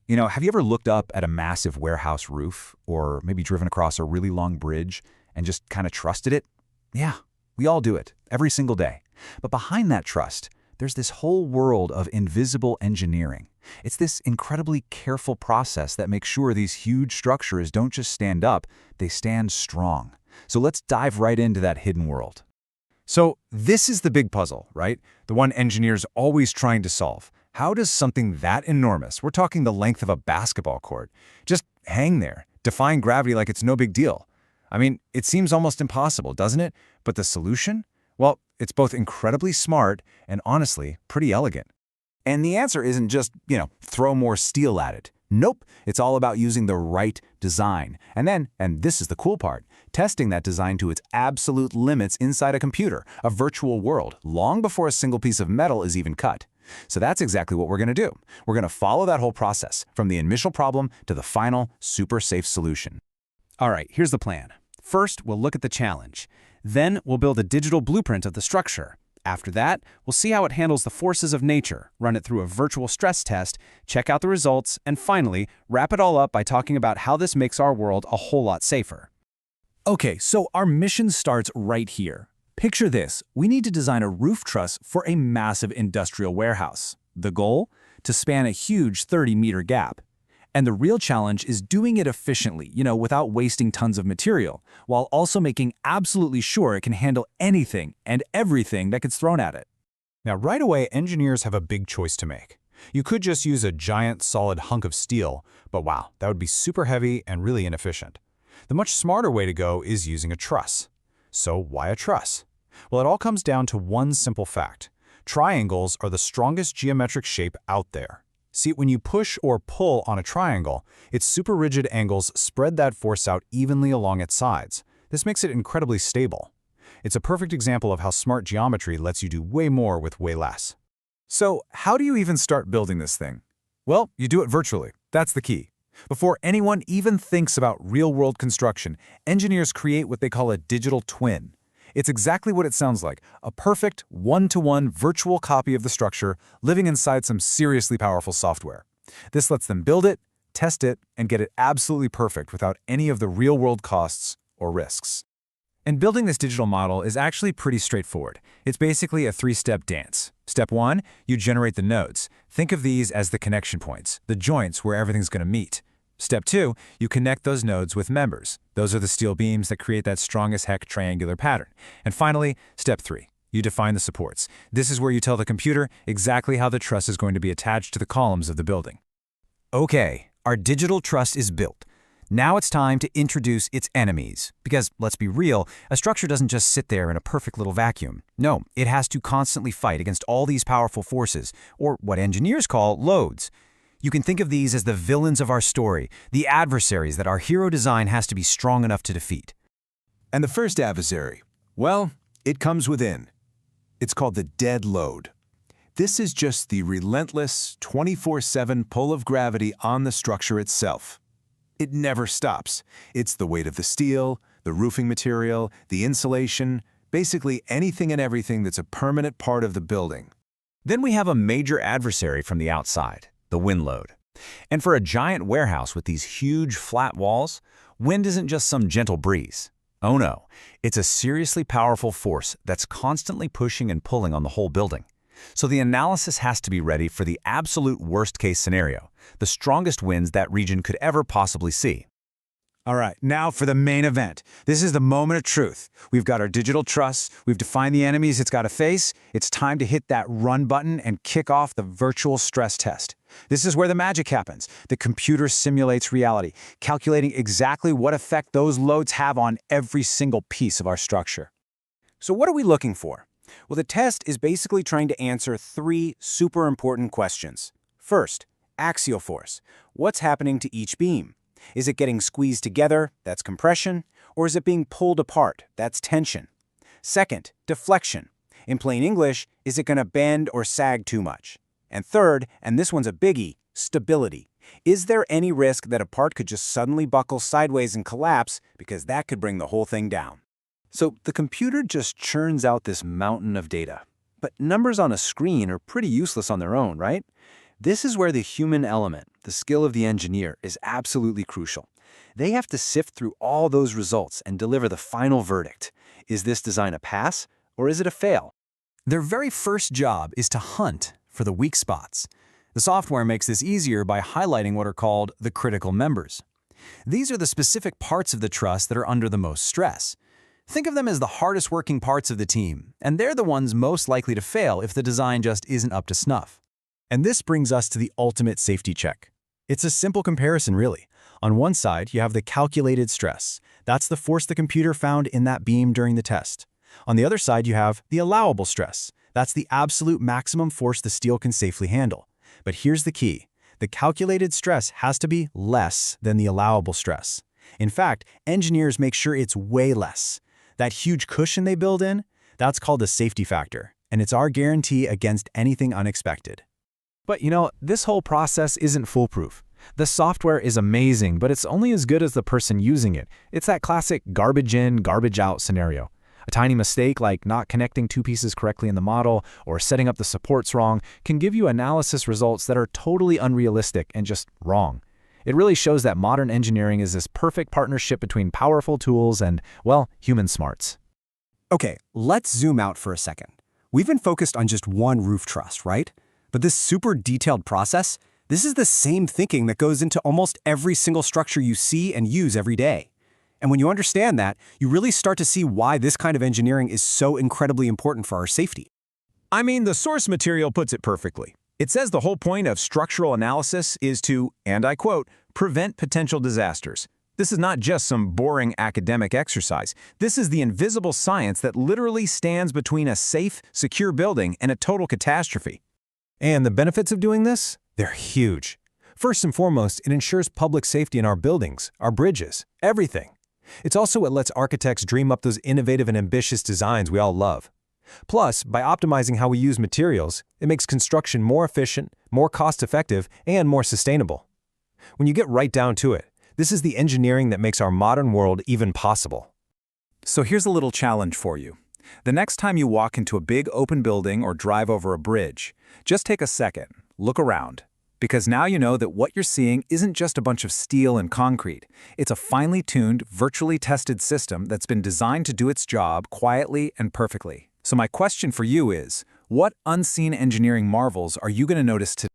Have you ever looked up at a massive warehouse roof or maybe driven across a really long bridge and just kind of trusted it? Yeah, we all do it every single day. But behind that trust, there's this whole world of invisible engineering. It's this incredibly careful process that makes sure these huge structures don't just stand up, they stand strong. So let's dive right into that hidden world. So this is the big puzzle, right? The one engineers always trying to solve. How does something that enormous, we're talking the length of a basketball court, just hang there, defying gravity like it's no big deal? I mean, it seems almost impossible, doesn't it? But the solution? Well, it's both incredibly smart and honestly pretty elegant. And the answer isn't just, throw more steel at it. Nope, it's all about using the right design. And then, and this is the cool part, testing that design to its absolute limits inside a computer, a virtual world, long before a single piece of metal is even cut. So that's exactly what we're going to do. We're going to follow that whole process, from the initial problem to the final, super safe solution. All right, here's the plan. First, we'll look at the challenge. Then, we'll build a digital blueprint of the structure. After that, we'll see how it handles the forces of nature, run it through a virtual stress test, check out the results, and finally, wrap it all up by talking about how this makes our world a whole lot safer. Okay, so our mission starts right here. Picture this. We need to design a roof truss for a massive industrial warehouse. The goal? To span a huge 30-meter gap. And the real challenge is doing it efficiently, without wasting tons of material, while also making absolutely sure it can handle anything and everything that gets thrown at it. Now, right away, engineers have a big choice to make. You could just use a giant, solid hunk of steel, but wow, that would be super heavy and really inefficient. The much smarter way to go is using a truss. So why a truss? Well, it all comes down to one simple fact. Triangles are the strongest geometric shape out there. See, when you push or pull on a triangle, its super rigid angles spread that force out evenly along its sides. This makes it incredibly stable. It's a perfect example of how smart geometry lets you do way more with way less. So how do you even start building this thing? Well, you do it virtually. That's the key. Before anyone even thinks about real-world construction, engineers create what they call a digital twin. It's exactly what it sounds like, a perfect one-to-one virtual copy of the structure living inside some seriously powerful software. This lets them build it, test it, and get it absolutely perfect without any of the real-world costs or risks. And building this digital model is actually pretty straightforward. It's basically a three-step dance. Step 1, you generate the nodes. Think of these as the connection points, the joints where everything's going to meet. Step 2, you connect those nodes with members. Those are the steel beams that create that strong as heck triangular pattern. And finally, Step 3, you define the supports. This is where you tell the computer exactly how the truss is going to be attached to the columns of the building. Okay, our digital truss is built. Now it's time to introduce its enemies. Because, let's be real, a structure doesn't just sit there in a perfect little vacuum. No, it has to constantly fight against all these powerful forces, or what engineers call loads. You can think of these as the villains of our story, the adversaries that our hero design has to be strong enough to defeat. And the first adversary, well, it comes within. It's called the dead load. This is just the relentless 24/7 pull of gravity on the structure itself. It never stops. It's the weight of the steel, the roofing material, the insulation, basically anything and everything that's a permanent part of the building. Then we have a major adversary from the outside, the wind load. And for a giant warehouse with these huge flat walls, wind isn't just some gentle breeze. Oh no, it's a seriously powerful force that's constantly pushing and pulling on the whole building. So the analysis has to be ready for the absolute worst-case scenario, the strongest winds that region could ever possibly see. All right, now for the main event. This is the moment of truth. We've got our digital truss, we've defined the enemies it's got to face. It's time to hit that run button and kick off the virtual stress test. This is where the magic happens. The computer simulates reality, calculating exactly what effect those loads have on every single piece of our structure. So what are we looking for? Well, the test is basically trying to answer three super important questions. First, axial force. What's happening to each beam? Is it getting squeezed together? That's compression. Or is it being pulled apart? That's tension. Second, deflection. In plain English, is it going to bend or sag too much? And third, and this one's a biggie, stability. Is there any risk that a part could just suddenly buckle sideways and collapse, because that could bring the whole thing down? So the computer just churns out this mountain of data. But numbers on a screen are pretty useless on their own, right? This is where the human element, the skill of the engineer, is absolutely crucial. They have to sift through all those results and deliver the final verdict. Is this design a pass, or is it a fail? Their very first job is to hunt for the weak spots. The software makes this easier by highlighting what are called the critical members. These are the specific parts of the truss that are under the most stress. Think of them as the hardest working parts of the team, and they're the ones most likely to fail if the design just isn't up to snuff. And this brings us to the ultimate safety check. It's a simple comparison, really. On one side, you have the calculated stress. That's the force the computer found in that beam during the test. On the other side, you have the allowable stress. That's the absolute maximum force the steel can safely handle. But here's the key. The calculated stress has to be less than the allowable stress. In fact, engineers make sure it's way less. That huge cushion they build in, that's called a safety factor, and it's our guarantee against anything unexpected. But this whole process isn't foolproof. The software is amazing, but it's only as good as the person using it. It's that classic garbage in, garbage out scenario. A tiny mistake like not connecting two pieces correctly in the model or setting up the supports wrong can give you analysis results that are totally unrealistic and just wrong. It really shows that modern engineering is this perfect partnership between powerful tools and, well, human smarts. Okay, let's zoom out for a second. We've been focused on just one roof truss, right? But this super detailed process, this is the same thinking that goes into almost every single structure you see and use every day. And when you understand that, you really start to see why this kind of engineering is so incredibly important for our safety. I mean, the source material puts it perfectly. It says the whole point of structural analysis is to, and I quote, prevent potential disasters. This is not just some boring academic exercise. This is the invisible science that literally stands between a safe, secure building and a total catastrophe. And the benefits of doing this? They're huge. First and foremost, it ensures public safety in our buildings, our bridges, everything. It's also what lets architects dream up those innovative and ambitious designs we all love. Plus, by optimizing how we use materials, it makes construction more efficient, more cost-effective, and more sustainable. When you get right down to it, this is the engineering that makes our modern world even possible. So here's a little challenge for you. The next time you walk into a big open building or drive over a bridge, just take a second, look around. Because now you know that what you're seeing isn't just a bunch of steel and concrete. It's a finely tuned, virtually tested system that's been designed to do its job quietly and perfectly. So my question for you is, what unseen engineering marvels are you going to notice today?